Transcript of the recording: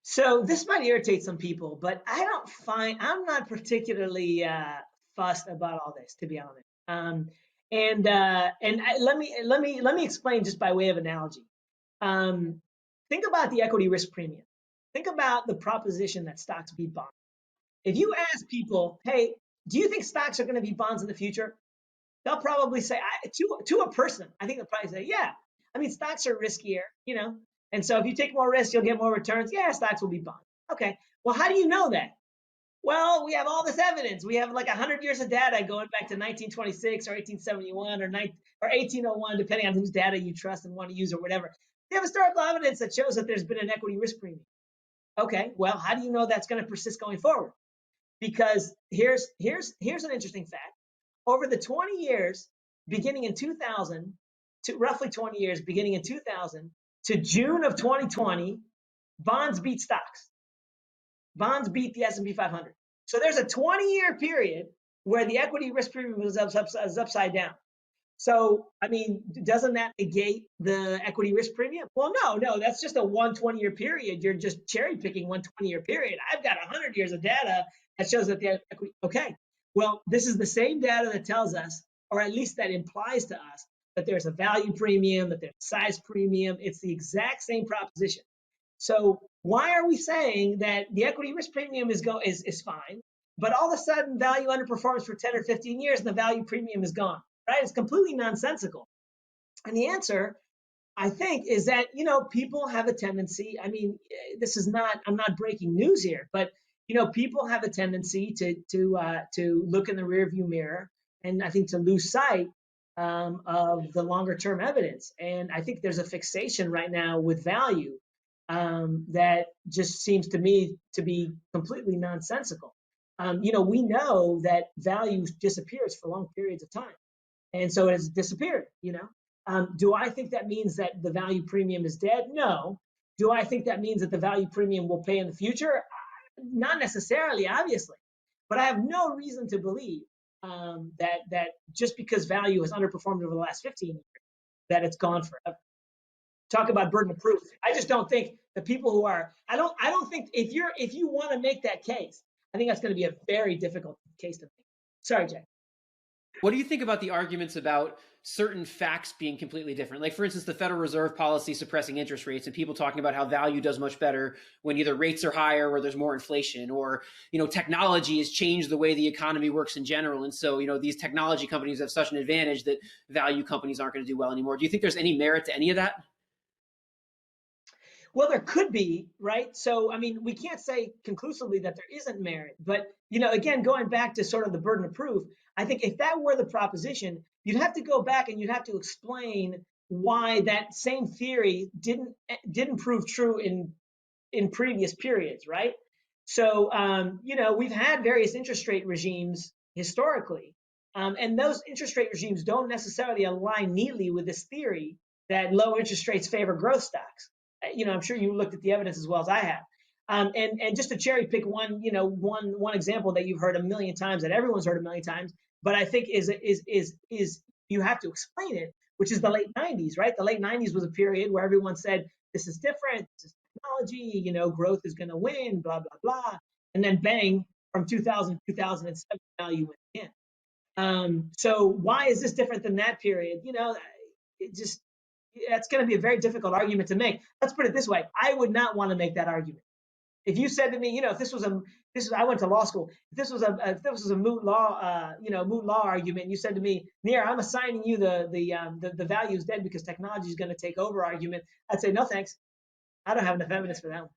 So this might irritate some people, but I'm not particularly fussed about all this, to be honest. Let me explain just by way of analogy. Think about the equity risk premium. Think about the proposition that stocks beat bonds. If you ask people, hey, do you think stocks are going to be bonds in the future? They'll probably say, to a person, I think they'll probably say, yeah. I mean, stocks are riskier, and so if you take more risks, you'll get more returns. Yeah, stocks will be bonds. Okay. Well, how do you know that? Well, we have all this evidence. We have like 100 years of data going back to 1926 or 1871 or 1801, depending on whose data you trust and want to use or whatever. We have historical evidence that shows that there's been an equity risk premium. Okay. Well, how do you know that's going to persist going forward? Because here's an interesting fact. Over the 20 years, beginning in 2000, to roughly 20 years, beginning in 2000 to June of 2020, bonds beat stocks. Bonds beat the S&P 500. So there's a 20-year period where the equity risk premium was upside down. So, I mean, doesn't that negate the equity risk premium? Well, no, that's just a 20-year period. You're just cherry picking 20-year period. I've got 100 years of data that shows that the equity, okay. Well, this is the same data that tells us, or at least that implies to us, that there's a value premium, that there's a size premium. It's the exact same proposition. So why are we saying that the equity risk premium is fine, but all of a sudden value underperforms for 10 or 15 years and the value premium is gone, right? It's completely nonsensical. And the answer, I think, is that, people have a tendency, I mean, I'm not breaking news here, but, people have a tendency to look in the rearview mirror and I think to lose sight of the longer term evidence. And I think there's a fixation right now with value that just seems to me to be completely nonsensical. We know that value disappears for long periods of time. And so it has disappeared, Do I think that means that the value premium is dead? No. Do I think that means that the value premium will pay in the future? Not necessarily, obviously. But I have no reason to believe that just because value has underperformed over the last 15 years, that it's gone forever. Talk about burden of proof. I just don't think the people who are, I don't think if you want to make that case, I think that's going to be a very difficult case to make. Sorry, Jack. What do you think about the arguments about certain facts being completely different? Like, for instance, the Federal Reserve policy suppressing interest rates and people talking about how value does much better when either rates are higher or there's more inflation, or, technology has changed the way the economy works in general. And so, these technology companies have such an advantage that value companies aren't going to do well anymore. Do you think there's any merit to any of that? Well, there could be, right? So, I mean, we can't say conclusively that there isn't merit, but, again, going back to sort of the burden of proof, I think if that were the proposition, you'd have to go back and you'd have to explain why that same theory didn't prove true in previous periods, right? So, we've had various interest rate regimes historically, and those interest rate regimes don't necessarily align neatly with this theory that low interest rates favor growth stocks. I'm sure you looked at the evidence as well as I have. And just to cherry pick one example that you've heard a million times, that everyone's heard a million times, but I think is you have to explain it, which is the late 90s, right? The late 90s was a period where everyone said, this is different, this is technology, growth is going to win, blah, blah, blah. And then bang, from 2000 to 2007, value went in. So why is this different than that period? That's going to be a very difficult argument to make. Let's put it this way. I would not want to make that argument. If you said to me, I went to law school. If this was a moot law argument, and you said to me, Nir, I'm assigning you the value is dead because technology is going to take over argument, I'd say, no, thanks. I don't have enough evidence for that one.